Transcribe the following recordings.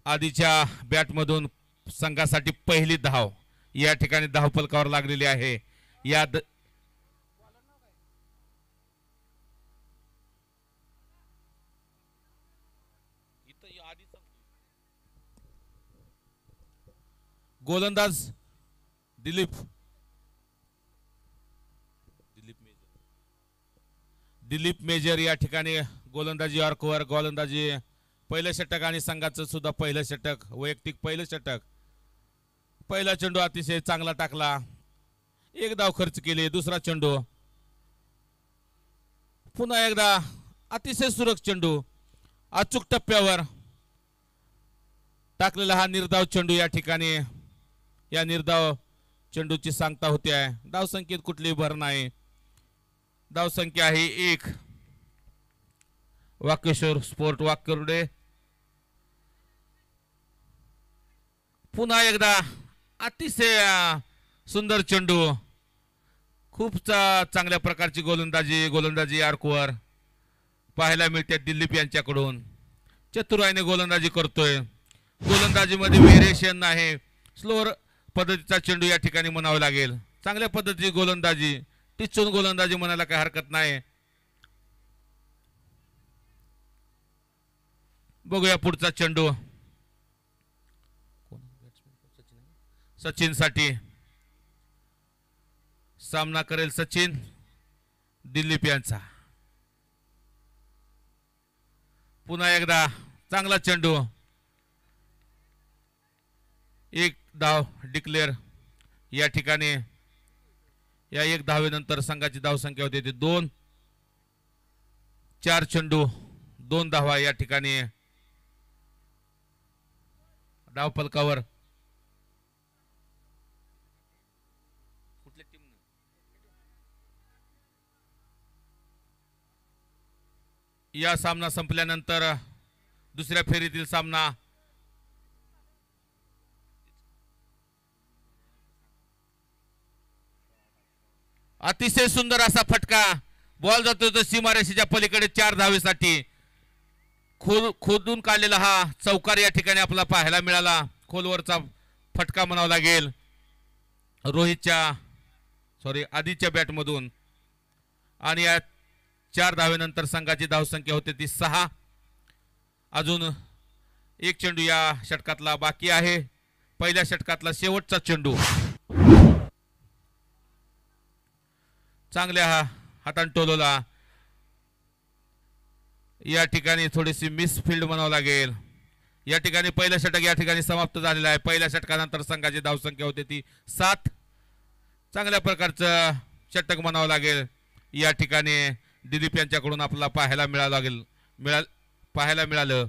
आधीच्या बॅटमधून संघासाठी पहिली धाव या ठिकाणी धावफलकावर लागलेली आहे. या गोलंदाज दिलीप मेजर या ठिकाणी गोलंदाजी ऑर्कवर गोलंदाजी पहिलं षटक आणि संघाचं सुद्धा पहिलं षटक वैयक्तिक पहिलं षटक. पहिला चेंडू अतिशय चांगला टाकला, एक धाव खर्च केली. दुसरा चेंडू पुन्हा एकदा अतिशय सुरक्षित चेंडू अचूक टप्प्यावर टाकलेला हा निर्धाव चेंडू. या ठिकाणी या निर्धाव चेंडूची सांगता होते आहे. धावसंख्येत कुठलीही भर नाही. धावसंख्या आहे 1. वाकेश्वर स्पोर्ट वाकर्डे पुन्हा एकदा अतिशय सुंदर चेंडू. खूप चांगल्या प्रकारची गोलंदाजी आर्कवर पाहायला मिळते दिलीप यांच्याकडून. चतुराईने गोलंदाजी करतोय. गोलंदाजीमध्ये व्हेरिएशन आहे. स्लोअर पद्धतीचा चेंडू या ठिकाणी म्हणावं लागेल. चांगल्या पद्धतीची गोलंदाजी, टिचून गोलंदाजी म्हणायला काही हरकत नाही. बघूया पुढचा चेंडू सचिन साठी. सामना करेल सचिन दिलीप यांचा. पुन्हा एकदा चांगला चेंडू, एक धाव डिक्लेअर. या ठिकाणी या एक धावेनंतर संघाची धावसंख्या होती 2. 4 चेंडू 2 धावा या ठिकाणी धावफलकावर. कुठल्या टीमनं या सामना संपल्यानंतर दुसऱ्या फेरीतील सामना अतिशय सुंदर असा फटका. बॉल जातो तो सीमारेषेच्या पलीकडे 4 धावेसाठी. खोदून काढलेला हा चौकार या ठिकाणी आपला पाहायला मिळाला. खोलवरचा फटका म्हणावा लागेल आधीच्या बॅटमधून. आणि या 4 धावेनंतर संघाची धावसंख्या होते ती 6. अजून एक चेंडू या षटकातला बाकी आहे. पहिल्या षटकातला शेवटचा चेंडू चांगल्या हातान टोलवला. या ठिकाणी थोडीशी मिसफिल्ड म्हणावं लागेल. या ठिकाणी पहिलं षटक या ठिकाणी समाप्त झालेलं आहे. पहिल्या षटकानंतर संघाची धावसंख्या होती ती 7. चांगल्या प्रकारचं षटक म्हणावं लागेल. या ठिकाणी दिलीप यांच्याकडून आपल्याला पाहायला मिळालं.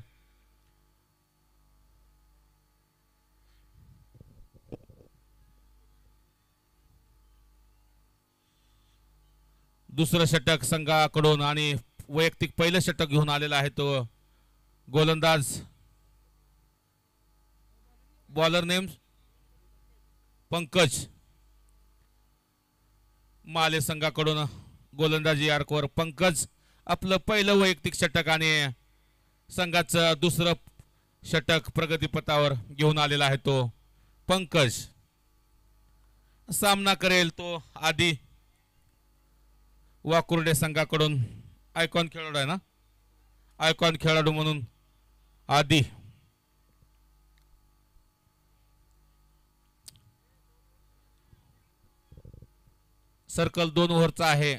दुसरं षटक संघाकडून आणि वैयक्तिक पहिलं षटक घेऊन आलेला आहे तो गोलंदाज. बॉलर नेम पंकज माले. संघाकडून गोलंदाजी आर्कवर पंकज आपलं पहिलं वैयक्तिक षटक आणि संघाचं दुसरं षटक प्रगतीपथावर घेऊन आलेला आहे तो पंकज. सामना करेल तो आधी वाकुर्डे संघाकडून. आयकॉन खेळाडू आहे ना, आयकॉन खेळाडू म्हणून आधी. सर्कल 2 ओव्हरचा आहे.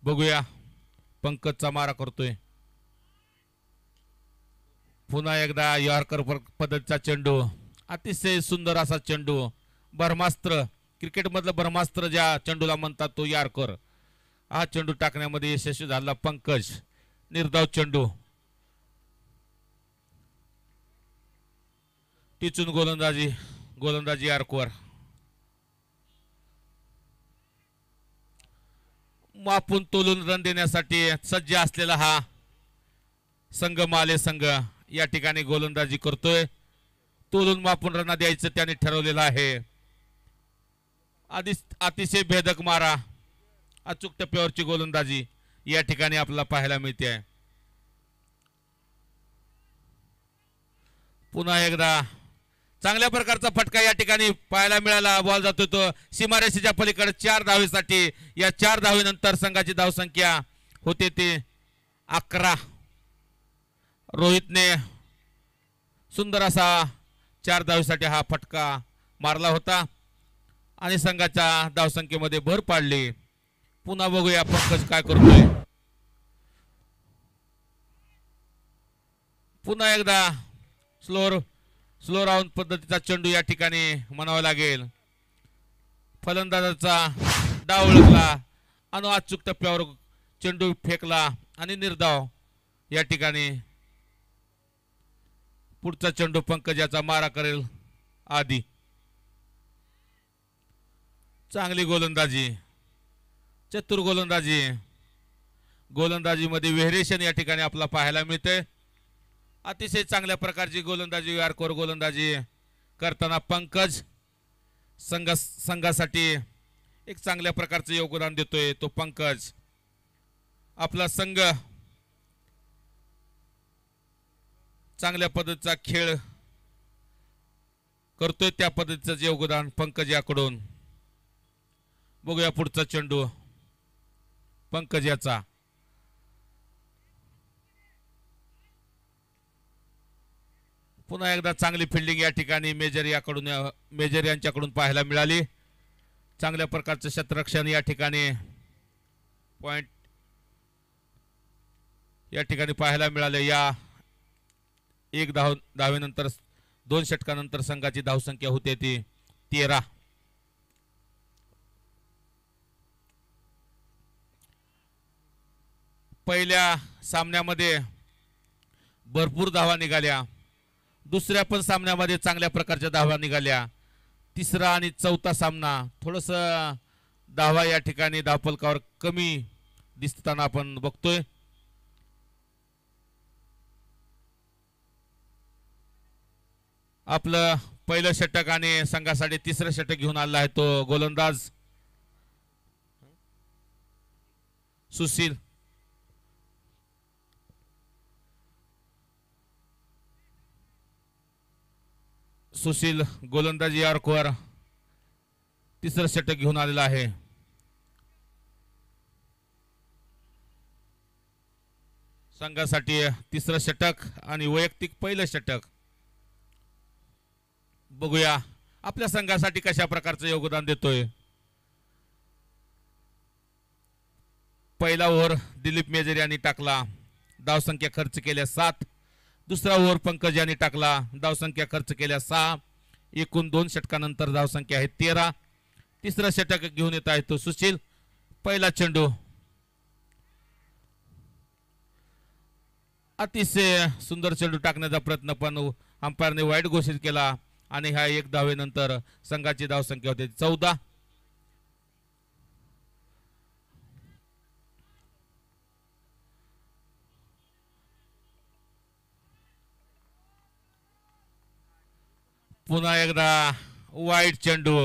बघूया पंकजचा मारा करतोय. पुन्हा एकदा यॉर्कर पद्धतीचा चेंडू. अतिशय सुंदर असा चेंडू. ब्रह्मास्त्र, क्रिकेट मधलं ब्रह्मास्त्र ज्या चेंडूला म्हणतात तो यॉर्कर. हा चेंडू टाकण्यामध्ये यशस्वी झाला पंकज. निर्धाव चेंडू टिचून गोलंदाजी यॉर्कवर. मापून तोलून रन देण्यासाठी सज्ज असलेला हा संघ माले संघ या ठिकाणी गोलंदाजी करतोय. तोलून मापून रन द्यायचं त्याने ठरवलेलं आहे. अतिशय भेदक मारा अचूक टप्प्यावरची गोलंदाजी या ठिकाणी आपल्याला पाहायला मिळते आहे. पुन्हा एकदा चांगल्या प्रकारचा फटका या ठिकाणी पाहायला मिळाला. बॉल जातो तो सीमारेषेच्या पलीकडे 4 धावेसाठी. या 4 धावेनंतर संघाची धावसंख्या होते ते 11. रोहितने सुंदर असा 4 धावेसाठी हा फटका मारला होता आणि संघाच्या धावसंख्येमध्ये भर पाडली. पुन्हा बघूया पंकज काय करतोय. पुन्हा एकदा स्लो राऊंड पद्धतीचा चेंडू या ठिकाणी म्हणावा लागेल. फलंदाजाचा डाव ओळखला आणि अचूक टप्प्यावर चेंडू फेकला आणि निर्धाव या ठिकाणी पुढचा चेंडू पंकज याचा मारा करेल आधी. चांगली गोलंदाजी, चतुर गोलंदाजीमध्ये व्हेरिएशन या ठिकाणी आपल्याला पाहायला मिळते. अतिशय चांगल्या प्रकारची गोलंदाजी, यारकोर गोलंदाजी करताना पंकज संघासाठी एक चांगल्या प्रकारचं योगदान देतोय. तो पंकज आपला संघ चांगल्या पद्धतीचा खेळ करतोय त्या पद्धतीचं योगदान पंकज याकडून. बघूया पुढचा चेंडू पंकज याचा. पुन्हा एकदा चांगली फिल्डिंग या ठिकाणी मेजर यांच्याकडून पाहायला मिळाली. चांगल्या प्रकारचं क्षेत्ररक्षण या ठिकाणी पॉइंट या ठिकाणी पाहायला मिळाले. या 1 धावेनंतर 2 षटकानंतर संघाची धावसंख्या होते ती 13. पहिल्या सामन्यामध्ये भरपूर धावा निघाल्या. दुसऱ्या पण सामन्यामध्ये चांगल्या प्रकारच्या धावा निघाल्या. तिसरा आणि चौथा सामना थोडस धावा या ठिकाणी धावफलकावर कमी दिसताना आपण बघतोय. आपलं पहिलं षटक आणि संघासाठी तिसरं षटक घेऊन आला आहे तो गोलंदाज सुशील. गोलंदाजी यार्कवर तिसरं षटक घेऊन आलेला आहे. संघासाठी तिसरं षटक आणि वैयक्तिक पहिलं षटक. बघूया आपल्या संघासाठी कशा प्रकारचं योगदान देतोय. पहिला ओव्हर दिलीप मेजर यांनी टाकला, धावसंख्या खर्च केल्या 7. दुसरा ओव्हर पंकज यांनी टाकला, धावसंख्या खर्च केल्या 6. एकूण 2 षटकानंतर धावसंख्या आहे 13. तिसरा षटक घेऊन येत आहे तो सुशील. पहिला चेंडू अतिशय सुंदर चेंडू टाकण्याचा प्रयत्न पण अंपायरने वाईट घोषित केला आणि ह्या 1 धावेनंतर संघाची धावसंख्या होते 14. पुन्हा एकदा वाईट चेंडू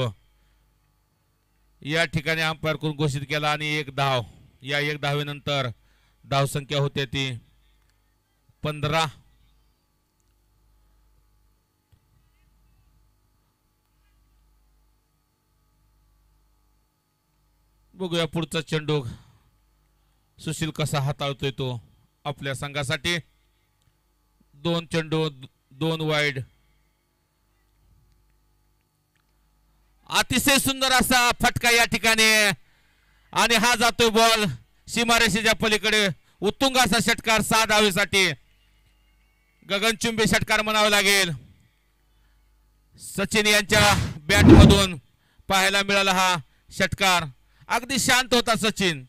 या ठिकाणी अंपायर कडून घोषित केला आणि 1 धाव. या 1 धावेनंतर धावसंख्या होते ती 15. बघूया पुढचा चेंडू सुशील कसा हाताळतोय तो आपल्या संघासाठी. 2 चेंडू 2 वाईड. अतिशय सुंदर असा फटका या ठिकाणी आणि हा जातोय बॉल सीमारेषेच्या पलीकडे. उत्तुंग असा षटकार 6 धावेसाठी. गगनचुंबी षटकार म्हणावा लागेल. सचिन यांच्या बॅट मधून पाहायला मिळाला हा षटकार. अगदी शांत होता सचिन,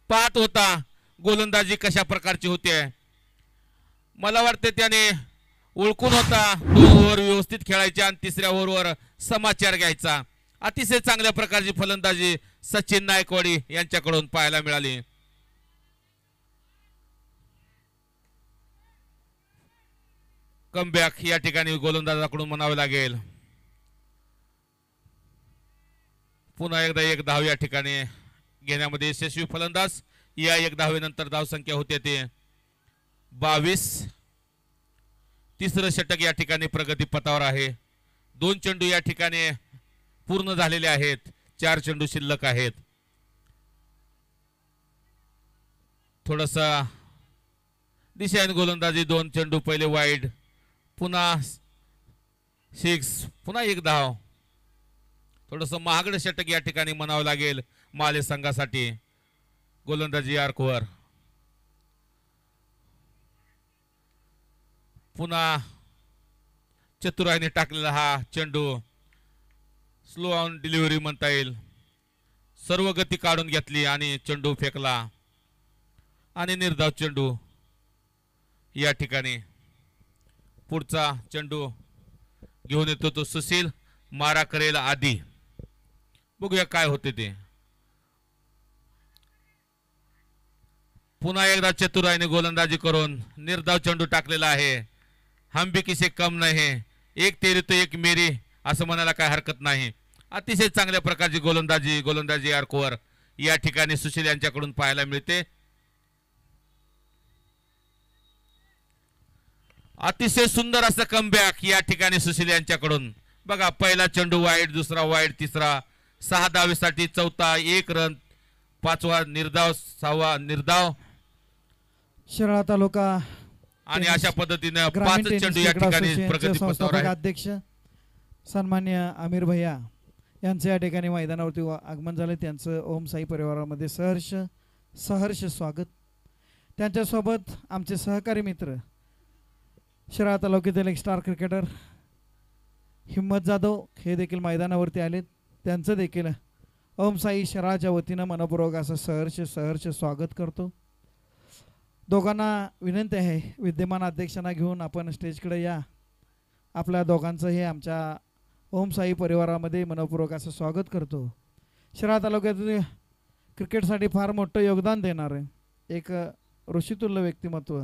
पाहत होता गोलंदाजी कशा प्रकारची होते. मला वाटते त्याने ओळखून होता 2 ओव्हर व्यवस्थित खेळायचे आणि तिसऱ्या ओव्हरवर समाचार घ्यायचा. अतिशय चांगल्या प्रकारची फलंदाजी सचिन नायकवाडी यांच्याकडून पाहायला मिळाली. कमबॅक या ठिकाणी गोलंदाजाकडून म्हणावे लागेल. पुन्हा एकदा 1 धाव या ठिकाणी घेण्यामध्ये यशस्वी फलंदाज. या 1 धावेनंतर धावसंख्या होते ते 22. तिसरं षटक या ठिकाणी प्रगती पथावर आहे. 2 चेंडू या ठिकाणी पूर्ण झालेले आहेत. 4 चेंडू शिल्लक आहेत. थोडासा दिशाहीन गोलंदाजी. 2 चेंडू पहिले वाईड, पुन्हा 6, पुन्हा 1 धाव. थोडंसं महागडं षटक या ठिकाणी म्हणावं लागेल माले संघासाठी. गोलंदाजी आर्कवर. पुन्हा चतुराईने टाकलेला हा चेंडू स्लो ऑन डिलिव्हरी म्हणता येईल. सर्व गती काढून घेतली आणि चेंडू फेकला आणि निर्धाव चेंडू या ठिकाणी. पुढचा चेंडू घेऊन येतो तो सुशील. मारा करेल आधी. बघूया काय होते ते. पुन्हा एकदा चतुराईने गोलंदाजी करून निर्धाव चेंडू टाकलेला आहे. हम भी किसी कम नाही. एक तेरी तो एक मेरी असं म्हणायला काय हरकत नाही. अतिशय चांगल्या प्रकारची गोलंदाजी आर्कवर या ठिकाणी सुशील यांच्याकडून पाहायला मिळते. अतिशय सुंदर असं कमबॅक या ठिकाणी सुशील यांच्याकडून. बघा, पहिला चेंडू वाईड, दुसरा वाईड, तिसरा 6 धावेसाठी, चौथा 1 रन, 5वा निर्धाव, 6वा निर्धाव. शिराळा तालुका आणि अशा पद्धतीने 5 चेंडू या ठिकाणी प्रगती पथावर आहे. अध्यक्ष सन्मान्य आमिर भैया यांचे या ठिकाणी मैदानावरती आगमन झाले. त्यांचं ओम साई परिवारामध्ये सहर्ष स्वागत. त्यांच्यासोबत आमचे सहकारी मित्र शिराळा तालुक्यातील एक स्टार क्रिकेटर हिम्मत जाधव हे देखील मैदानावरती आलेत. त्यांचं देखील ओम साई शिराळाच्या वतीनं मनपूर्वक असं सहर्ष स्वागत करतो. दोघांना विनंती आहे, विद्यमान अध्यक्षांना घेऊन आपण स्टेजकडे या. आपल्या दोघांचं हे आमच्या ओम साई परिवारामध्ये मनपूर्वक असं स्वागत करतो. शिराळा तालुक्यातील क्रिकेटसाठी फार मोठं योगदान देणारं एक ऋषितुल्य व्यक्तिमत्व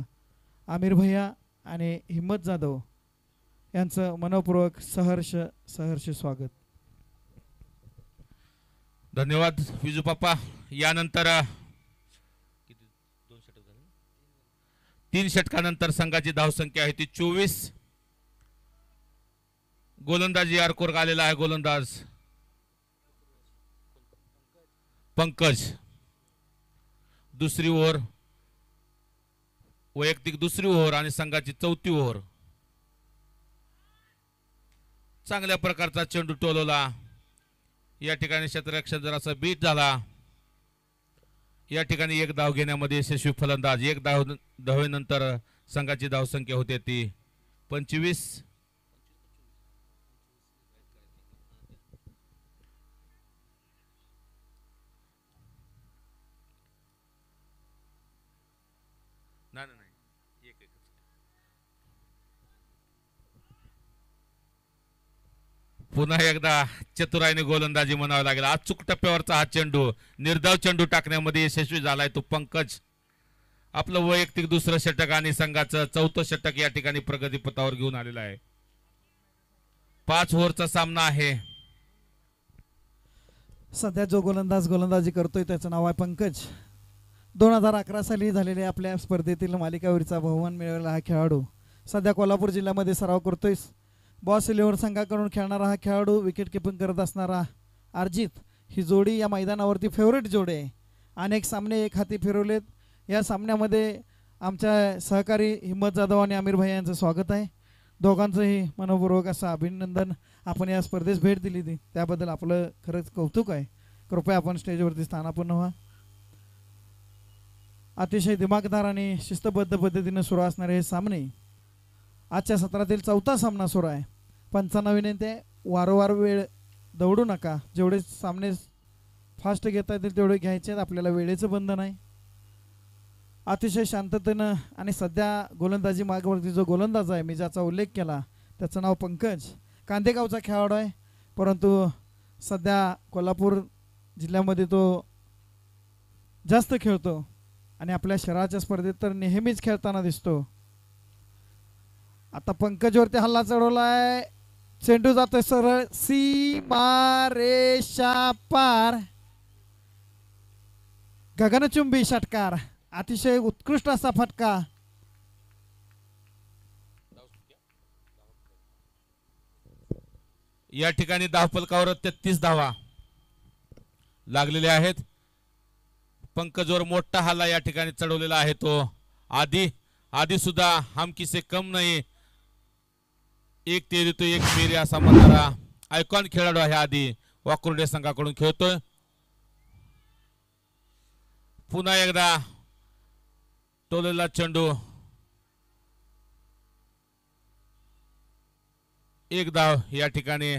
आमिर भैया आणि हिम्मत जाधव यांचं मनपूर्वक सहर्ष स्वागत. धन्यवाद विजू पापा. यानंतर 3 षटकानंतर संघाची धावसंख्या आहे ती 24. गोलंदाजी आर्कवर आलेला आहे गोलंदाज पंकज. दुसरी ओव्हर, वैयक्तिक दुसरी ओव्हर आणि संघाची 4थी ओव्हर. चांगल्या प्रकारचा चेंडू टोलवला. या ठिकाणी क्षेत्ररक्षक जरासा बीट झाला. या ठिकाणी 1 धाव घेण्यामध्ये यशस्वी फलंदाज. 1 धावेनंतर संघाची धावसंख्या होते ती 25. पुन्हा एकदा चतुराईने गोलंदाजी म्हणावं लागेल. अचूक टप्प्यावरचा हा चेंडू, निर्धाव चेंडू टाकण्यामध्ये यशस्वी झालाय तो पंकज. आपलं वैयक्तिक दुसरं षटक आणि संघाचं 4थं षटक या ठिकाणी प्रगती पथावर घेऊन आलेला आहे. 5 ओव्हरचा सामना आहे. सध्या जो गोलंदाजी करतोय त्याचं नाव आहे पंकज. 2011 साली झालेल्या आपल्या स्पर्धेतील मालिकावीरचा बहुमान मिळवलेला हा खेळाडू सध्या कोल्हापूर जिल्ह्यामध्ये सराव करतोय. बॉस 11 संघाकडून खेळणारा हा खेळाडू, विकेट किपिंग करत असणारा अर्जित, ही जोडी या मैदानावरती फेवरेट जोडी आहे. अनेक सामने एक हाती फिरवलेत. या सामन्यामध्ये आमच्या सहकारी हिम्मत जाधव आणि आमिर भाई यांचं स्वागत आहे. दोघांचंही मनपूर्वक असं अभिनंदन. आपण या स्पर्धेस भेट दिली ती त्याबद्दल आपलं खरंच कौतुक आहे. कृपया आपण स्टेजवरती स्थानापन्न व्हा. अतिशय दिमागदार आणि शिस्तबद्ध पद्धतीने सुरू असणारे हे सामने आजच्या सत्रातील 4था सामना सुरू आहे. पंचांना विनंती आहे, वारंवार वेळ दौडू नका. जेवढे सामने फास्ट घेता येतील तेवढे घ्यायचे आहेत. आपल्याला वेळेचं बंधन आहे. अतिशय शांततेनं आणि सध्या गोलंदाजी मार्गावरती जो गोलंदाज आहे मी ज्याचा उल्लेख केला त्याचं नाव पंकज, कांदेगावचा खेळाडू आहे. परंतु सध्या कोल्हापूर जिल्ह्यामध्ये तो जास्त खेळतो आणि आपल्या शहराच्या स्पर्धेत तर नेहमीच खेळताना दिसतो. आता पंकजवरती हल्ला चढवलाय. चेंडू जातोय सरळ सीमा रेषा पार. गगनचुंबी षटकार, अतिशय उत्कृष्ट असा फटका. या ठिकाणी धावफलकावर 33 धावा लागलेल्या आहेत. पंकजवर मोठा हल्ला या ठिकाणी चढवलेला आहे तो आधी सुद्धा हम किसे कम नाही, एक तेरी तो एक मेरी असा म्हणणारा आयकॉन खेळाडू आहे. आधी वाकुर्डे संघाकडून खेळतोय. पुन्हा एकदा टोलेला चेंडू, एक धाव या ठिकाणी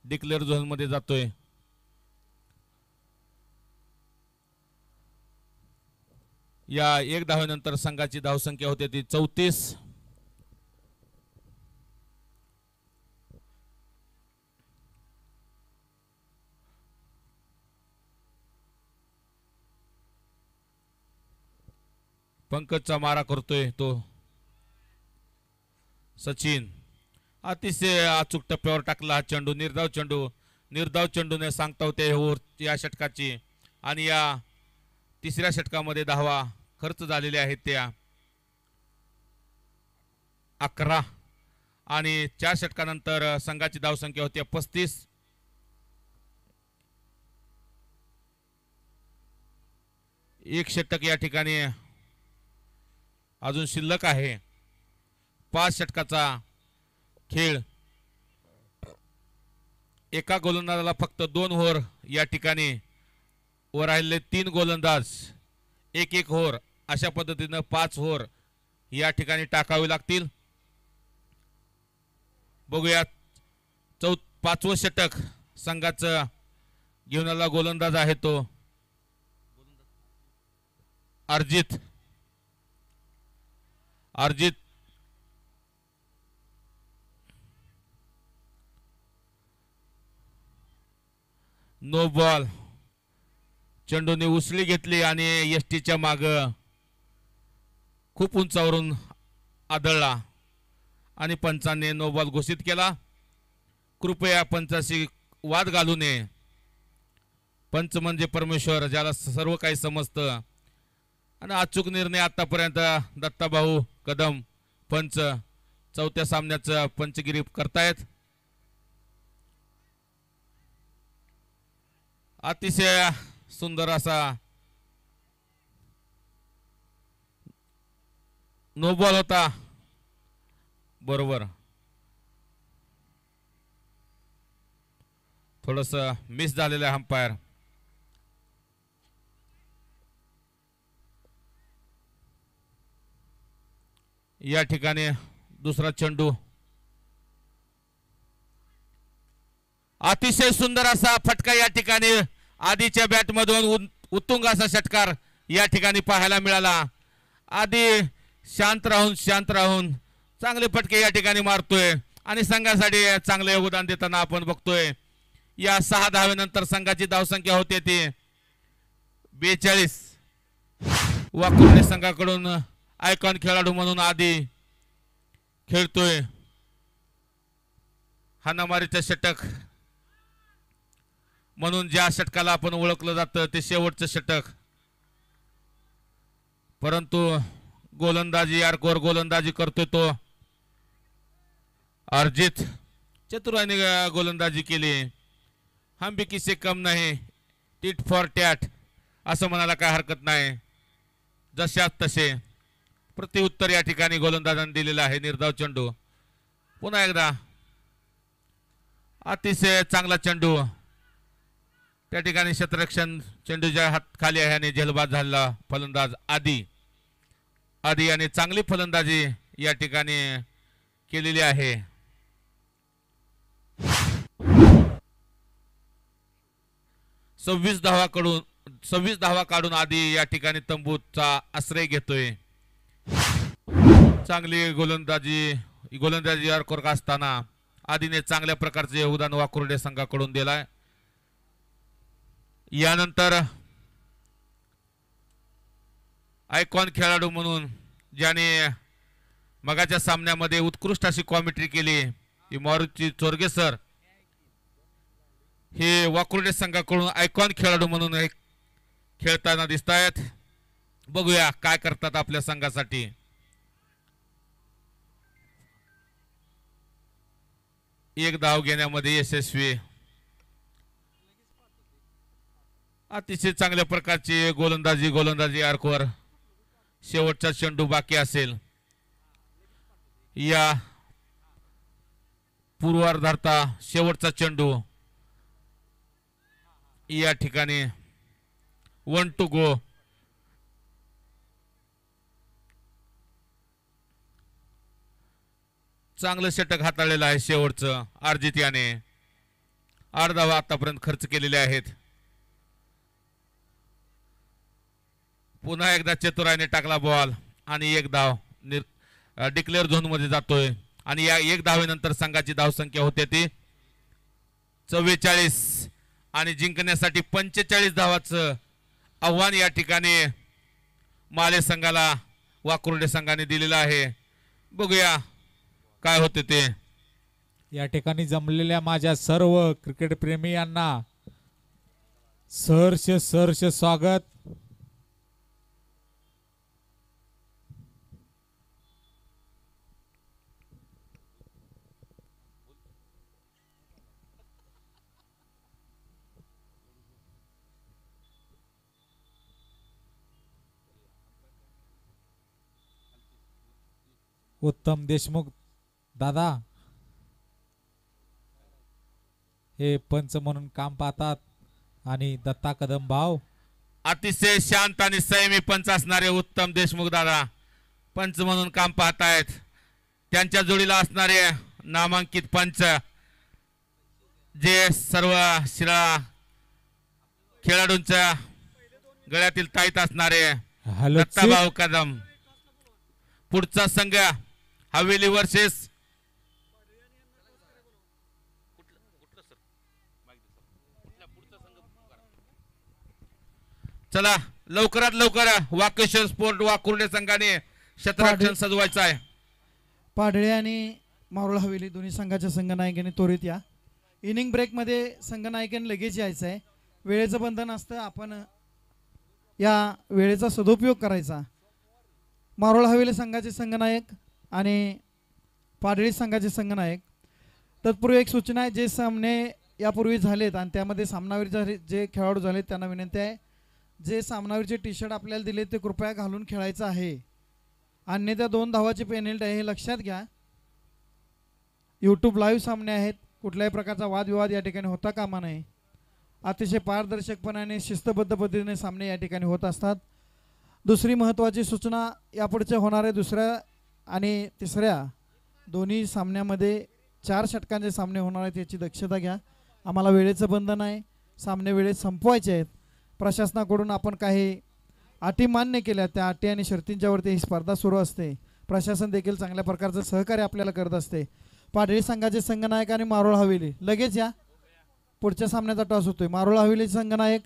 डिक्लेअर झोन मध्ये जातोय. या एक धावेनंतर संघाची धावसंख्या होते ती 34. पंकजचा मारा करतोय तो सचिन. अतिशय अचूक टप्प्यावर टाकला हा चेंडू. निर्धाव चेंडूने सांगता होते या षटकाची. आणि या तिसऱ्या षटकामध्ये धावा खर्च झालेल्या आहेत त्या 11. आणि 4 षटकानंतर संघाची धावसंख्या होती 35. एक षटक या ठिकाणी अजून शिल्लक आहे. 5 षटकाचा खेळ. एका गोलंदाजाला फक्त 2 ओव्हर या ठिकाणी वर राहिले 3 गोलंदाज 1-1 ओव्हर अशा पद्धतीने 5 ओव्हर या ठिकाणी टाकावे लागतील. बघूया 5वं षटक संघाचं घेऊन आला गोलंदाज आहे तो अर्जित. No ball. चेंडूने उसळी घेतली आणि एसटीच्या माग खूप उंचावरून आदळला आणि पंचांनी नो बॉल घोषित केला. कृपया पंचाशी वाद घालू नये. पंच म्हणजे परमेश्वर, ज्याला सर्व काही समजतं. आणि अचूक निर्णय आतापर्यंत दत्ताभाऊ कदम पंच 4थ्या सामन्याचं पंचगिरी करतायत. अतिशय सुंदर असा नो बॉल होता. बरोबर, थोडस मिस झालेलं आहे अंपायर. या ठिकाणी दुसरा चेंडू. अतिशय सुंदर असा फटका या ठिकाणी आधीच्या बॅट मधून उत्तुंग असा षटकार या ठिकाणी पाहायला मिळाला. आधी शांत राहून चांगले फटके या ठिकाणी मारतोय आणि संघासाठी चांगले योगदान देताना आपण बघतोय. या 6 धावेनंतर संघाची धावसंख्या होते ती 42. वाकुर्डे संघाकडून आयकॉन खेळाडू म्हणून आधी खेळतोय. हाणामारीचं षटक म्हणून ज्या षटकाला आपण ओळखलं जातं ते शेवटचं षटक. परंतु गोलंदाजी यारकोर गोलंदाजी करतोय तो अर्जित. चतुराने गोलंदाजी केली. हम भी किसी कम नाही, टिट फॉर टॅट असं म्हणायला काय हरकत नाही. जशात तसे प्रत्युत्तर या ठिकाणी गोलंदाजांनी दिलेला आहे. निर्धाव चेंडू. पुन्हा एकदा अतिशय चांगला चेंडू. त्या ठिकाणी क्षेत्ररक्षण चेंडूच्या हात खाली आहे आणि झेलबाद झालेला फलंदाज आदी आणि चांगली फलंदाजी या ठिकाणी केलेली आहे. सव्वीस धावा काढून आधी या ठिकाणी तंबूचा आश्रय घेतोय. चांगली गोलंदाजी यारकोर असताना आधीने चांगल्या प्रकारचे योगदान वाकुर्डे संघाकडून दिलाय. यानंतर आयकॉन खेळाडू म्हणून ज्याने मगाच्या सामन्यामध्ये उत्कृष्ट अशी कॉमेंट्री केली ती मारुती चोरगे सर. हे वाकुर्डे संघाकडून आयकॉन खेळाडू म्हणून एक खेळताना दिसत आहेत. बघूया काय करतात आपल्या संघासाठी. एक धाव घेण्यामध्ये यशस्वी. अतिशय चांगल्या प्रकारची गोलंदाजी आर्कवर. शेवटचा चेंडू बाकी असेल. या पूर्वार्धार्था शेवटचा चेंडू या ठिकाणी 1 to go. चांगलं षटक हाताळलेलं आहे शेवटचं अर्जित याने. 8 धावा आतापर्यंत खर्च केलेले आहेत. पुन्हा एकदा चतुराने टाकला बॉल आणि एक धाव डिक्लेअर झोन मध्ये जातोय. आणि या एक धावेनंतर संघाची धावसंख्या होते ती 44 आणि जिंकण्यासाठी 45 धावाचं आव्हान या ठिकाणी माले संघाला वाकुर्डे संघाने दिलेलं आहे. बघूया काय होते ते. या ठिकाणी जमलेल्या माझ्या सर्व क्रिकेट प्रेमीयांना सहर्ष स्वागत. उत्तम देशमुख दादा हे पंच म्हणून काम पाहतात आणि दत्ता कदम भाव अतिशय शांत आणि संयमी पंच असणारे उत्तम देशमुख दादा पंच म्हणून काम पाहतायत. त्यांच्या जोडीला असणारे नामांकित पंच जे सर्व शिराळा खेळाडूंच्या गळ्यातील ताईत असणारे दत्ताभाऊ कदम. पुढचा संघ हवेली वर्सेस चला लवकरात लवकर वाकेश्वर स्पोर्ट वाकुर्डे संघाने क्षेत्ररक्षण सजवायचं आहे. पाडळे आणि मारुळ हवेली दोन्ही संघाच्या संघनायकांनी त्वरित या. इनिंग ब्रेक मध्ये संघनायकांनी लगेच यायचं आहे. वेळेचं बंधन असतं. आपण या वेळेचा सदुपयोग करायचा. मारोळ हवेली संघाचे संघनायक आणि पाडळी संघाचे संघनायक. तत्पूर्वी एक सूचना आहे. जे सामने यापूर्वी झालेत आणि त्यामध्ये सामनावीर जे खेळाडू झालेत त्यांना विनंती आहे जे सामनावीरचे टी शर्ट आपल्याला दिले ते कृपया घालून खेळायचं आहे. अन्यथा 2 धावाची पेनल्टी आहे हे लक्षात घ्या. यूट्यूब लाईव्ह सामने आहेत. कुठल्याही प्रकारचा वादविवाद या ठिकाणी होता कामा नये. अतिशय पारदर्शकपणाने शिस्तबद्ध पद्धतीने सामने या ठिकाणी होत असतात. दुसरी महत्त्वाची सूचना यापुढच्या होणाऱ्या दुसऱ्या आणि तिसऱ्या दोन्ही सामन्यामध्ये 4 षटकांचे सामने होणार आहेत याची दक्षता घ्या. आम्हाला वेळेचं बंधन आहे. सामने वेळेत संपवायचे आहेत. प्रशासनाकडून आपण काही अटी मान्य केल्या. त्या अटी आणि शर्तींच्यावरती ही स्पर्धा सुरू असते. प्रशासन देखील चांगल्या प्रकारचं सहकार्य आपल्याला करत असते. पाडळी संघाचे संघनायक आणि मारोळ हवेली लगेच या. पुढच्या सामन्याचा टॉस होतोय. मारोळ हवेली संघनायक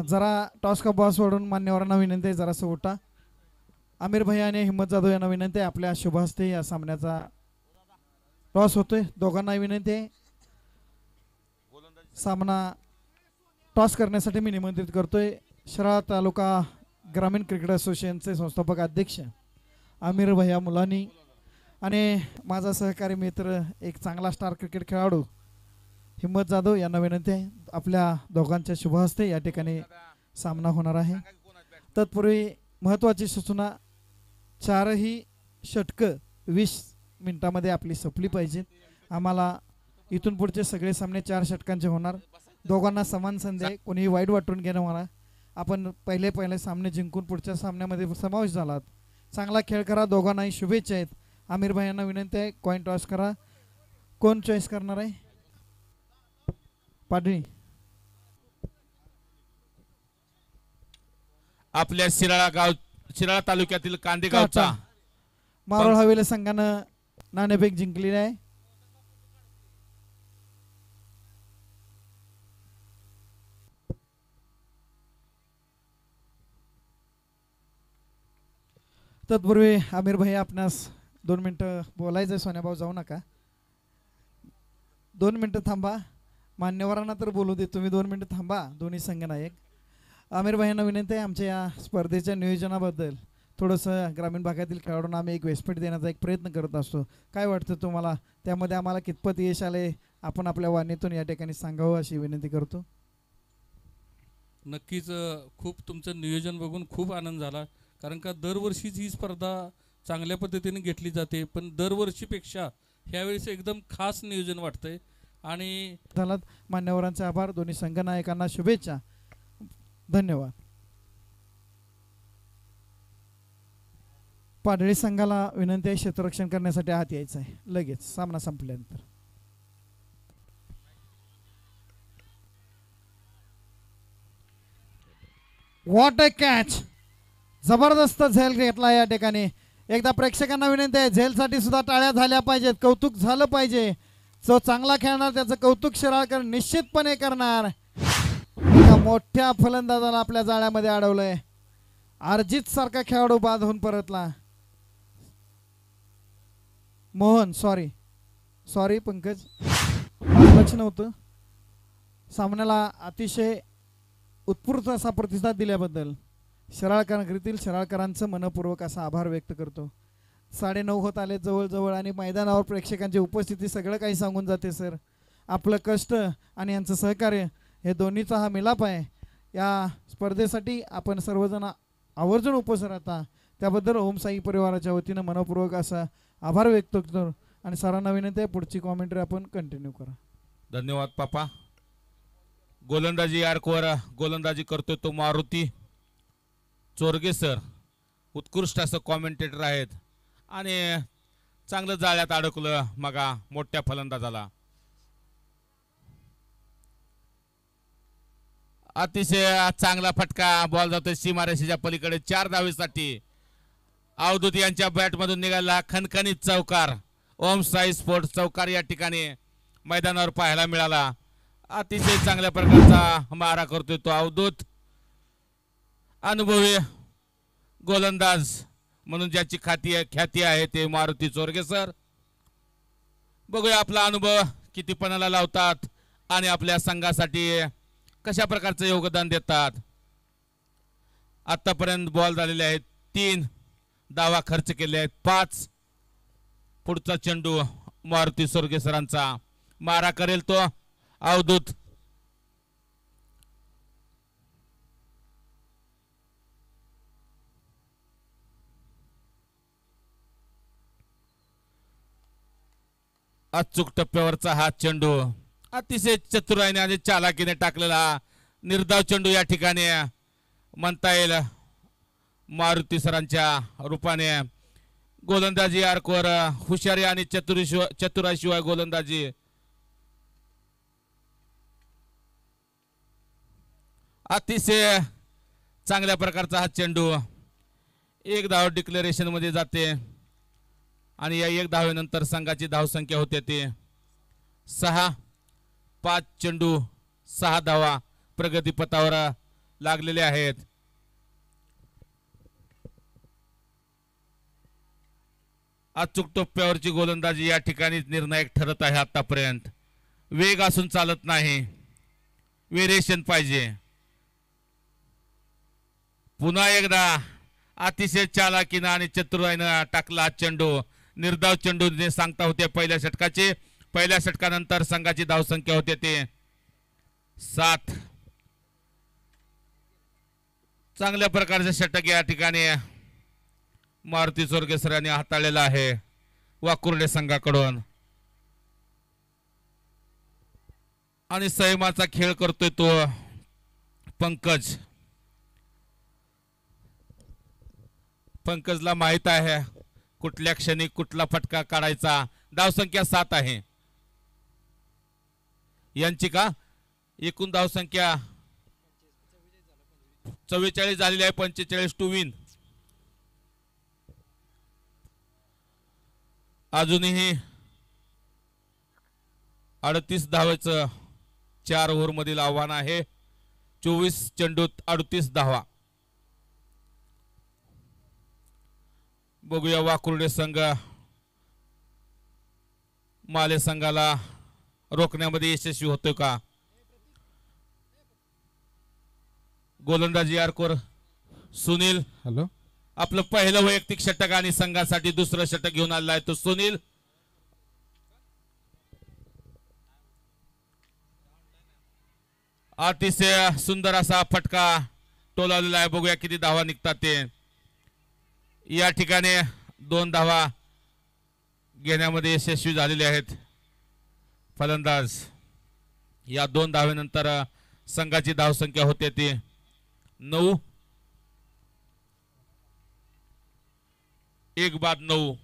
जरा टॉस का बॉस वाढून मान्यवरांना विनंती आहे जरासं उठा. आमिर भैया आणि हिम्मत जाधव यांना विनंती आहे आपल्या शुभ हस्ते या सामन्याचा टॉस होतोय. दोघांना विनंती आहे. सामना टॉस करण्यासाठी मी निमंत्रित करतोय शिराळा तालुका ग्रामीण क्रिकेट असोसिएशनचे संस्थापक अध्यक्ष आमिर भैया मुलानी आणि माझा सहकारी मित्र एक चांगला स्टार क्रिकेट खेळाडू हिम्मत जाधव यांना विनंती आहे. आपल्या दोघांच्या शुभ हस्ते या ठिकाणी सामना होणार आहे. तत्पूर्वी महत्त्वाची सूचना 4ही षटकं 20 मिनिटांमध्ये आपली संपली पाहिजेत. आम्हाला इथून पुढचे सगळे सामने 4 षटकांचे होणार. दोघांना समान संधी आहे. कोणीही वाईट वाटून घेणं मला. आपण पहिले सामने जिंकून पुढच्या सामन्यामध्ये समावेश झालात. चांगला खेळ करा. दोघांनाही शुभेच्छा आहेत. आमिर भाई यांना विनंती आहे कॉइन टॉस करा. कोण चॉईस करणार आहे? पाडळी. आपल्या शिराळा तालुक्यातील कांदे गावचा मारोळ हवेली संघानं नाणेफेक जिंकलेली आहे. तत्पूर्वी आमिर भाई आपणास 2 मिनिटं बोलायचं आहे. सोन्याभाऊ जाऊ नका. 2 मिनिटं थांबा. मान्यवरांना तर बोलू दे, तुम्ही 2 मिनिटं थांबा. दोन्ही संघनायक आमिर भाईंना विनंती आहे, आमच्या या स्पर्धेच्या नियोजनाबद्दल थोडंसं ग्रामीण भागातील खेळाडूंना आम्ही एक व्यासपीठ देण्याचा एक प्रयत्न करत असतो. काय वाटतं तुम्हाला, त्यामध्ये आम्हाला कितपत यश आले, आपण आपल्या वाणीतून या ठिकाणी सांगावं अशी विनंती करतो. नक्कीच खूप तुमचं नियोजन बघून खूप आनंद झाला, कारण का दरवर्षीच ही स्पर्धा चांगल्या पद्धतीने घेतली जाते, पण दरवर्षीपेक्षा ह्यावेळेस एकदम खास नियोजन वाटतंय. आणि झालात. मान्यवरांचे आभार. दोन्ही संघनायकांना शुभेच्छा. धन्यवाद. पाडळी संघाला विनंती आहे, क्षेत्ररक्षण करण्यासाठी आत यायचं आहे लगेच सामना संपल्यानंतर. व्हॉट अ कॅच, जबरदस्त झेल घेतला या ठिकाणी. एकदा प्रेक्षकांना विनंती आहे, झेलसाठी सुद्धा टाळ्या झाल्या पाहिजेत, कौतुक झालं पाहिजे. जो चांगला खेळणार त्याचं कौतुक शिराळकर निश्चितपणे करणार. एका मोठ्या फलंदाजाला आपल्या जाळ्यामध्ये अडवलंय. अर्जित सारखा खेळाडू बाद होऊन परतला. मोहन, सॉरी पंकज, लक्ष नव्हतं. सामन्याला अतिशय उत्स्फूर्त असा प्रतिसाद दिल्याबद्दल शिराळकरांकरीतील शिराळकरांचं मनपूर्वक असा आभार व्यक्त करतो. 9:30 होत आले जवळजवळ आणि मैदानावर प्रेक्षकांची उपस्थिती सगळं काही सांगून जाते सर. आपलं कष्ट आणि यांचं सहकार्य हे दोन्हीचा हा मिलाप आहे. या स्पर्धेसाठी आपण सर्वजण आवर्जून उपस्थित राहता, त्याबद्दल ओम साई परिवाराच्या वतीनं मनपूर्वक असा आभार व्यक्त करतो. आणि सरांना विनंती आहे, पुढची कॉमेंट्री आपण कंटिन्यू करा. धन्यवाद पापा. गोलंदाजी आर्कवर गोलंदाजी करतोय तो मारुती चोरगे सर, उत्कृष्ट असं कॉमेंटेटर आहेत आणि चांगलं जाळ्यात अडकलं मगा मोठ्या फलंदाजाला. अतिशय चांगला फटका बॉल जातोय सीमारेषेच्या पलीकडे 4 धावेसाठी. अवधूत यांच्या बॅटमधून निघाला खणखणीत चौकार. ओम साई स्पोर्ट्स चौकार या ठिकाणी मैदानावर पाहायला मिळाला. अतिशय चांगल्या प्रकारचा मारा करतोय तो अवधूत. अनुभवी गोलंदाज म्हणून ज्याची ख्याती आहे ते मारुती चोरगे सर. बघूया आपला अनुभव किती पणाला लावतात आणि आपल्या संघासाठी कशा प्रकारचं योगदान देतात. आतापर्यंत बॉल झालेले आहेत 3, धावा खर्च केले आहेत 5. पुढचा चेंडू मारुती चोरगे सरांचा, मारा करेल तो अवधूत. अचूक टप्प्यावरचा हा चेंडू अतिशय चतुराईने आणि चालाकीने टाकलेला निर्धाव चेंडू या ठिकाणी म्हणता येईल मारुती सरांच्या रूपाने. गोलंदाजी आर्कवर हुशारी आणि चतुराईशिवाय गोलंदाजी. अतिशय चांगल्या प्रकारचा हा चेंडू 1 धाव डिक्लेरेशन मध्ये जाते आणि या 1 धावेनंतर संघाची धावसंख्या होते ते 6. 5 चेंडू 6 धावा प्रगतीपथावर लागलेले आहेत. अचूक टप्प्यावरची गोलंदाजी या ठिकाणी निर्णायक ठरत आहे. आतापर्यंत वेग असून चालत नाही, व्हेरिएशन पाहिजे. पुन्हा एकदा अतिशय चालाकीनं आणि चतुराईनं टाकला चेंडू. निर्धाव चेंडूने सांगता होते पहिल्या षटकाचे. पहिल्या षटकानंतर संघाची धावसंख्या होते ते 7. चांगल्या प्रकारचे षटक या ठिकाणी मारुती चोरगे सरांनी हाताळलेला आहे वाकुर्डे संघाकडून. आणि संयमाचा खेळ करतोय तो पंकज. पंकजला माहित आहे कुठल्या क्षणी कुठला फटका काढायचा. धावसंख्या 7 आहे यांची. का एकूण धावसंख्या 44 झालेली आहे. 45 टू विन. अजूनही 38 धावेचं 4 ओव्हर मधील आव्हान आहे. 24 चेंडूत 38 धावा. बघूया वाकुर्डे संघ माले संघाला रोखण्यामध्ये यशस्वी होतोय का? गोलंदाजी आर्कोर सुनील हॅलो. आपलं पहिलं वैयक्तिक षटक आणि संघासाठी दुसरं षटक घेऊन आलेला आहे तो सुनील. अतिशय सुंदर असा फटका टोलावलेला आहे. बघूया किती धावा निघतात ते. या ठिकाणी 2 धावा घेण्यामध्ये यशस्वी झालेले आहेत फलंदाज. या 2 धावेनंतर संघाची धावसंख्या होते ती 9. 1 बाद 9.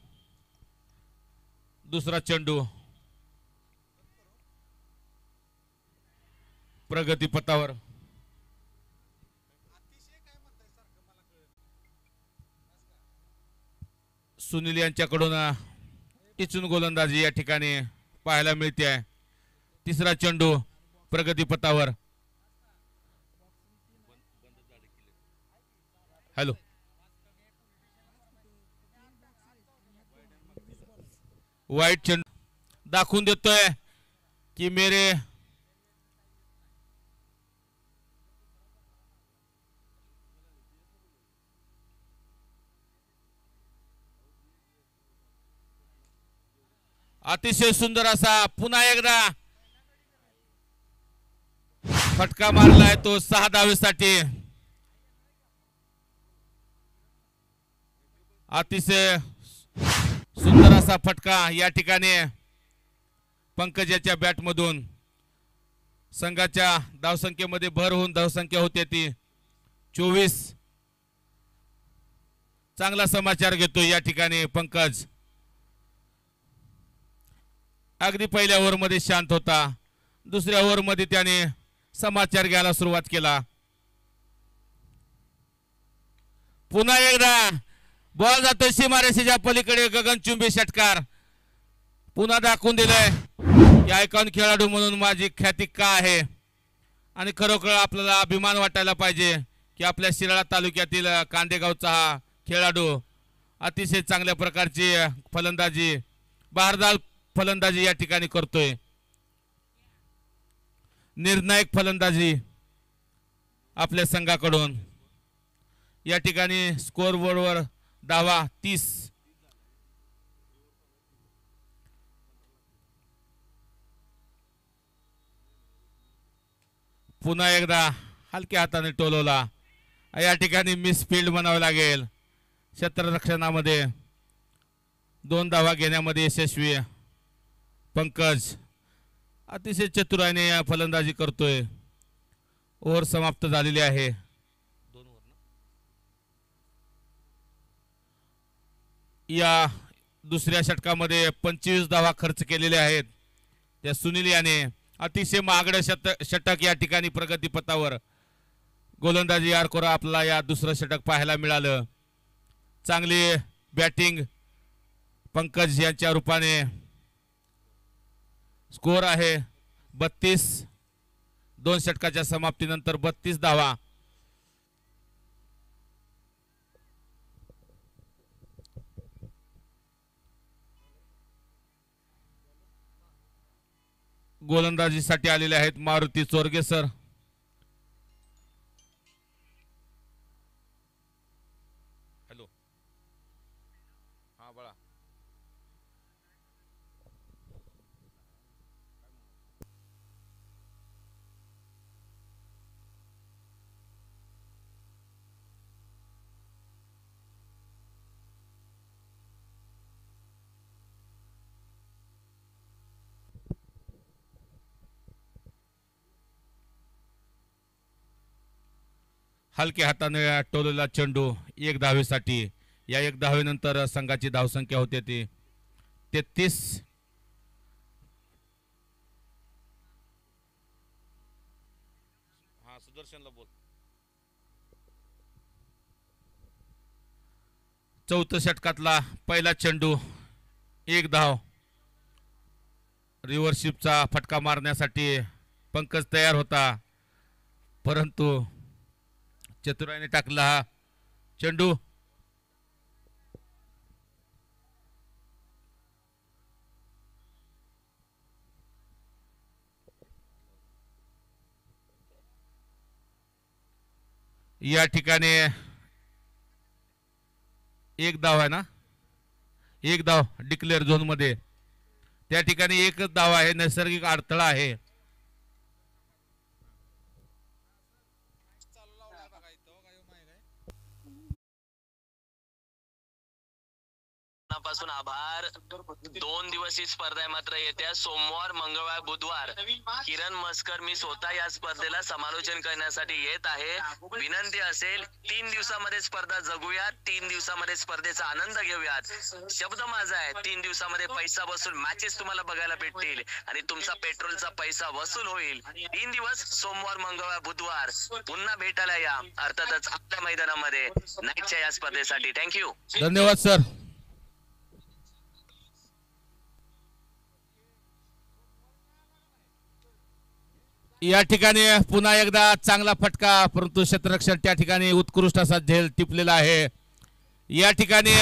दुसरा चेंडू प्रगती पथावर. सुनील यांच्याकडून टिचून गोलंदाजी या ठिकाणी पाहायला मिळते आहे. तिसरा चेंडू प्रगती पथावर. हॅलो. वाईट चेंडू दाखवून देतोय की मेरे अतिशय सुंदर असा पुन्हा एकदा फटका मारलाय तो 6 धावेसाठी. अतिशय सुंदर असा फटका या ठिकाणी पंकजाच्या बॅट मधून. संघाच्या धावसंख्येमध्ये भर होऊन धावसंख्या होते ती 24. चांगला समाचार घेतो या ठिकाणी पंकज. अगदी पहिल्या ओव्हरमध्ये शांत होता. दुसऱ्या ओव्हरमध्ये त्याने समाचार घ्यायला सुरुवात केला. पुन्हा एकदा बॉल जातो सीमारेषेच्या पलीकडे. गगनचुंबी षटकार पुन्हा दाखवून दिलंय की आयकॉन खेळाडू म्हणून माझी ख्याती का आहे. आणि खरोखर आपल्याला अभिमान वाटायला पाहिजे की आपल्या शिराळा तालुक्यातील कांदेगावचा हा खेळाडू अतिशय चांगल्या प्रकारची फलंदाजी बहारदार फलंदाजी या ठिकाणी करतोय. निर्णायक फलंदाजी आपल्या संघाकडून. या ठिकाणी स्कोर बोर्डवर धावा 30. पुन्हा एकदा हलक्या हाताने टोलवला. या ठिकाणी मिस फील्ड म्हणावं लागेल. क्षेत्ररक्षणामध्ये 2 धावा घेण्यामध्ये यशस्वी पंकज. अतिशय चतुराईने फलंदाजी करतोय. ओव्हर समाप्त झालेली आहे. या दुसऱ्या षटकामध्ये 25 धावा खर्च केलेले आहेत त्या सुनील याने. अतिशय महागडं षटक या ठिकाणी प्रगती पथावर. गोलंदाजी आर्कोर आपल्याला या दुसरं षटक पाहायला मिळालं. चांगली बॅटिंग पंकज यांच्या रूपाने. स्कोर आहे 32. 2 षटकाच्या समाप्तीनंतर 32 धावा. गोलंदाजीसाठी आलेले आहेत मारुती चोरगे सर. हॅलो. हा बळा. हलक्या हाताने टोललेला चेंडू 1 धावेसाठी. या 1 धावेनंतर संघाची धावसंख्या होते ती 33. हा सुदर्शनला बोल. 4थं षटकातला पहिला चेंडू 1 धाव. रिव्हर्सशिपचा फटका मारण्यासाठी पंकज तयार होता परंतु चतुराईने टाकला हा चेंडू. या ठिकाणी एक धाव आहे ना, एक धाव डिक्लेअर झोन मध्ये, त्या ठिकाणी एकच धाव आहे, नैसर्गिक अडथळा आहे. पासून आभार. 2 दिवस ही स्पर्धा आहे, मात्र येत्या सोमवार, मंगळवार, बुधवार किरण मस्कर मी स्वतः या स्पर्धेला समालोचन करण्यासाठी येत आहे. विनंती असेल 3 दिवसामध्ये स्पर्धा जगूयात, 3 दिवसामध्ये स्पर्धेचा आनंद घेऊयात. शब्द माझा आहे, 3 दिवसामध्ये पैसा वसूल मॅचेस तुम्हाला बघायला भेटतील आणि तुमचा पेट्रोलचा पैसा वसूल होईल. 3 दिवस सोमवार, मंगळवार, बुधवार पुन्हा भेटायला या, अर्थातच आपल्या मैदानामध्ये नाईटच्या या स्पर्धेसाठी. थँक्यू. धन्यवाद सर. या ठिकाणी पुन्हा एकदा चांगला फटका, परंतु क्षेत्ररक्षण त्या ठिकाणी उत्कृष्ट असा झेल टिपलेला आहे. या ठिकाणी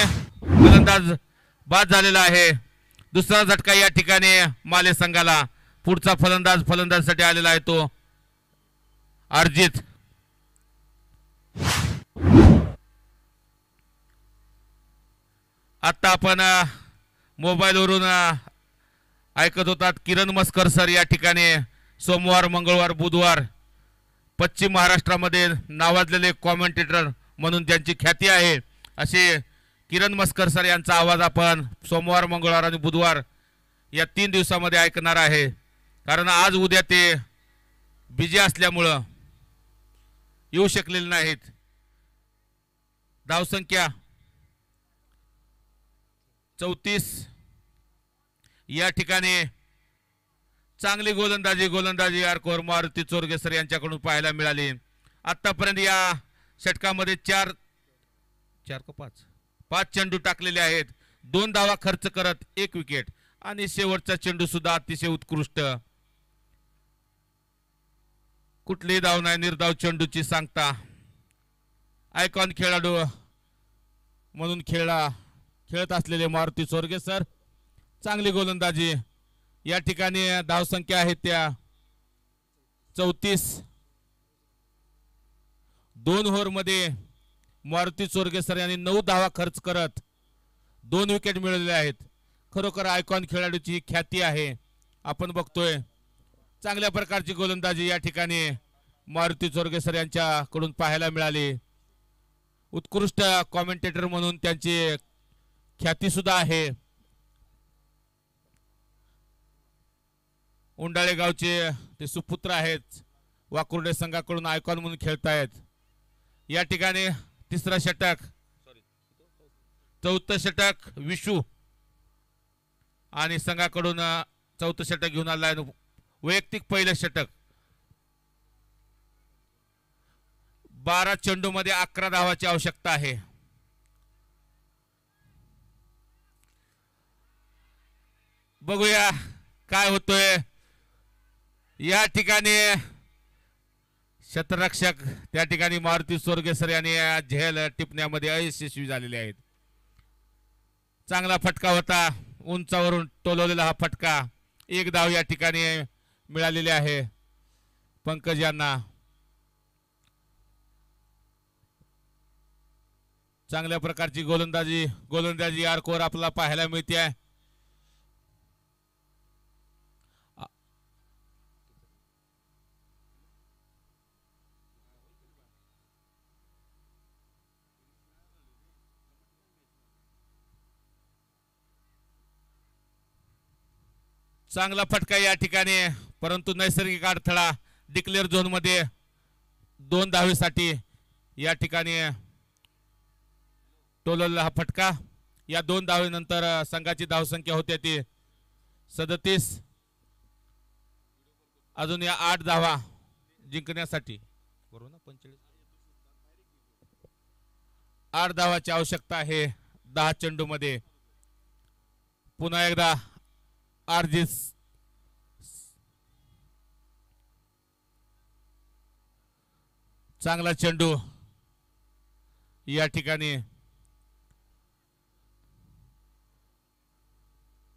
फलंदाज बाद झालेला आहे. दुसरा झटका या ठिकाणी माले संघाला. पुढचा फलंदाजसाठी आलेला आहे तो अर्जित. आता आपण मोबाईलवरून ऐकत होतात किरण मस्कर सर या ठिकाणी सोमवार, मंगळवार, बुधवार पश्चिम महाराष्ट्रामध्ये नावाजलेले कॉमेंटेटर म्हणून त्यांची ख्याती आहे, असे किरण मस्कर सर यांचा आवाज आपण सोमवार, मंगळवार आणि बुधवार या 3 दिवसामध्ये ऐकणार आहे. कारण आज उद्या ते बिझी असल्यामुळं येऊ शकलेले नाहीत. धावसंख्या 34. या ठिकाणी चांगली गोलंदाजी आर्कोर मारुती चोरगेसर यांच्याकडून पाहायला मिळाली. आतापर्यंत या षटकामध्ये 5 चेंडू टाकलेले आहेत, 2 धावा खर्च करत 1 विकेट आणि शेवटचा चेंडू सुद्धा अतिशय उत्कृष्ट. कुठलीही धाव नाही, निर्धाव चेंडूची सांगता. आयकॉन खेळाडू म्हणून खेळत असलेले मारुती चोरगेसर, चांगली गोलंदाजी. या ठिकाणी धावसंख्या आहे त्या 34. 2 ओव्हरमध्ये मारुती चोरगेसर यांनी 9 धावा खर्च करत 2 विकेट मिळवलेले आहेत. खरोखर आयकॉन खेळाडूची ख्याती आहे. आपण बघतोय चांगल्या प्रकारची गोलंदाजी या ठिकाणी मारुती चोरगेसर यांच्याकडून पाहायला मिळाली. उत्कृष्ट कॉमेंटेटर म्हणून त्यांची ख्याती सुद्धा आहे. उंडाळे गावचे ते सुपुत्र आहेत, वाकुर्डे संघाकडून आयकॉन म्हणून खेळतायत. या ठिकाणी तिसरा षटक, चौथं षटक विशू आणि संघाकडून 4थं षटक घेऊन आलाय. वैयक्तिक पहिलं षटक. 12 चेंडू मध्ये 11 धावाची आवश्यकता आहे. बघूया काय होतोय. या ठिकाणी क्षेत्ररक्षक त्या ठिकाणी मारुती चोरगेसर यांनी झेल टिपण्यामध्ये अयशस्वी झालेले आहेत. चांगला फटका होता, उंचावरून टोलवलेला हा फटका. 1 धाव या ठिकाणी मिळालेली आहे पंकज यांना. चांगल्या प्रकारची गोलंदाजी आर्कवर आपल्याला पाहायला मिळते आहे. चांगला फटका या ठिकाणी, परंतु नैसर्गिक अडथळा. डिक्लेअर झोन मध्ये 2 धावेसाठी या ठिकाणी टोलवलेला हा फटका. या 2 धावेनंतर संघाची धावसंख्या होते ती 37. अजून या 8 धावा जिंकण्यासाठी 8 धावाची आवश्यकता आहे 10 चेंडू मध्ये. पुन्हा एकदा अर्जित चांगला चेंडू या ठिकाणी.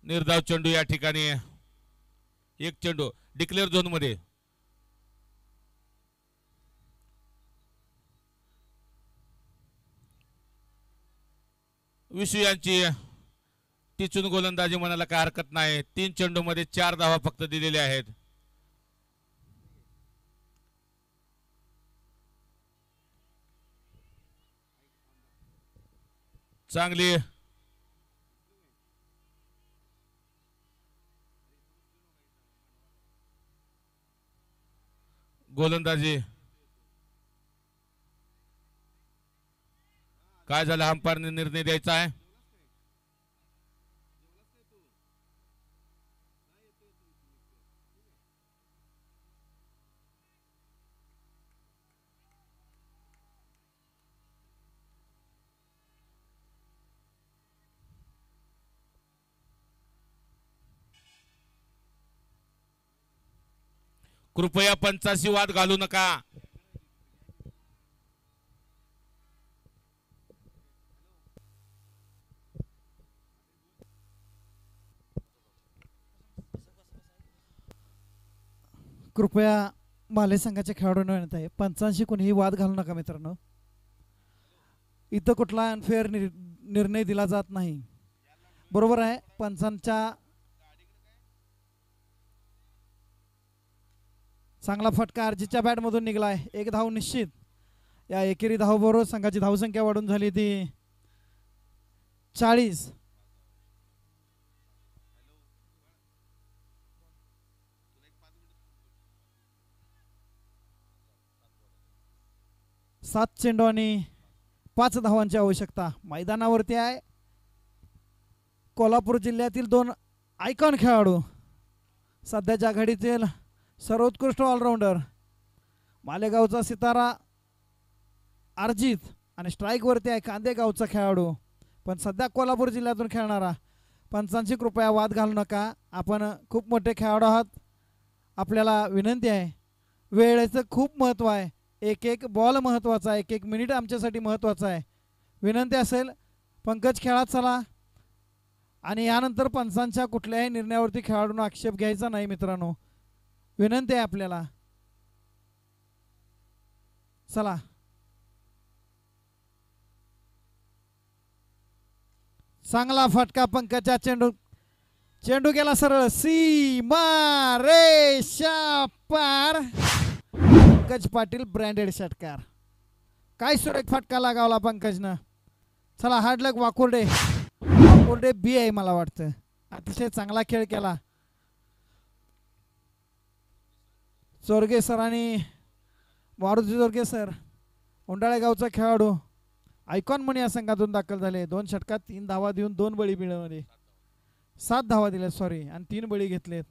निर्धाव चेंडू या ठिकाणी. 1 चेंडू डिक्लेअर झोन मध्ये. विशू यांची टिचून गोलंदाजी म्हणायला काय हरकत नाही. 3 चेंडूमध्ये 4 धावा फक्त दिलेल्या आहेत. चांगली गोलंदाजी. काय झालं, अंपायरने निर्णय द्यायचा आहे. कृपया पंचाशी वाद घालू नका. कृपया माले संघाच्या खेळाडूंना विनंती आहे, पंचांशी कोणीही वाद घालू नका मित्रांनो. इथं कुठला अनफेअर निर्णय दिला जात नाही. बरोबर आहे. पंचांच्या चांगला फटका अर्जितच्या बॅटमधून निघालाय. 1 धाव निश्चित. या एकेरी धावबरोबर संघाची धावसंख्या वाढून झाली ती 40. सात चेंडू आणि 5 धावांची आवश्यकता. मैदानावरती आहे कोल्हापूर जिल्ह्यातील 2 आयकॉन खेळाडू, सध्याच्या आघाडीतील सर्वोत्कृष्ट ऑलराऊंडर मालेगावचा सितारा अर्जित आणि स्ट्राईकवरती आहे कांदेगावचा खेळाडू, पण सध्या कोल्हापूर जिल्ह्यातून खेळणारा. पंचांची कृपया वाद घालू नका. आपण खूप मोठे खेळाडू आहात. आपल्याला विनंती आहे, वेळेचं खूप महत्त्व आहे. एक एक बॉल महत्त्वाचा आहे, एक एक मिनिट आमच्यासाठी महत्त्वाचा आहे. विनंती असेल पंकज खेळात चला. आणि यानंतर पंचांच्या कुठल्याही निर्णयावरती खेळाडूंना आक्षेप घ्यायचा नाही मित्रांनो, विनंती आहे आपल्याला. चला चांगला फटका पंकजच्या चेंडू गेला सरळ सीमा रेषा पार. पंकज पाटील ब्रँडेड षटकार. काय सुरेख फटका लगावला पंकजनं. चला हार्ड लक वाकुर्डे. वाकुर्डे बी आहे मला वाटतं. अतिशय चांगला खेळ केला चोरगे सर आणि मारुती चोरगे सर. उंडाळे गावचा खेळाडू आयकॉन म्हणून या संघातून दाखल झाले. 2 षटकात 3 धावा देऊन 2 बळी मिळवले. 7 धावा दिल्या सॉरी आणि 3 बळी घेतलेत.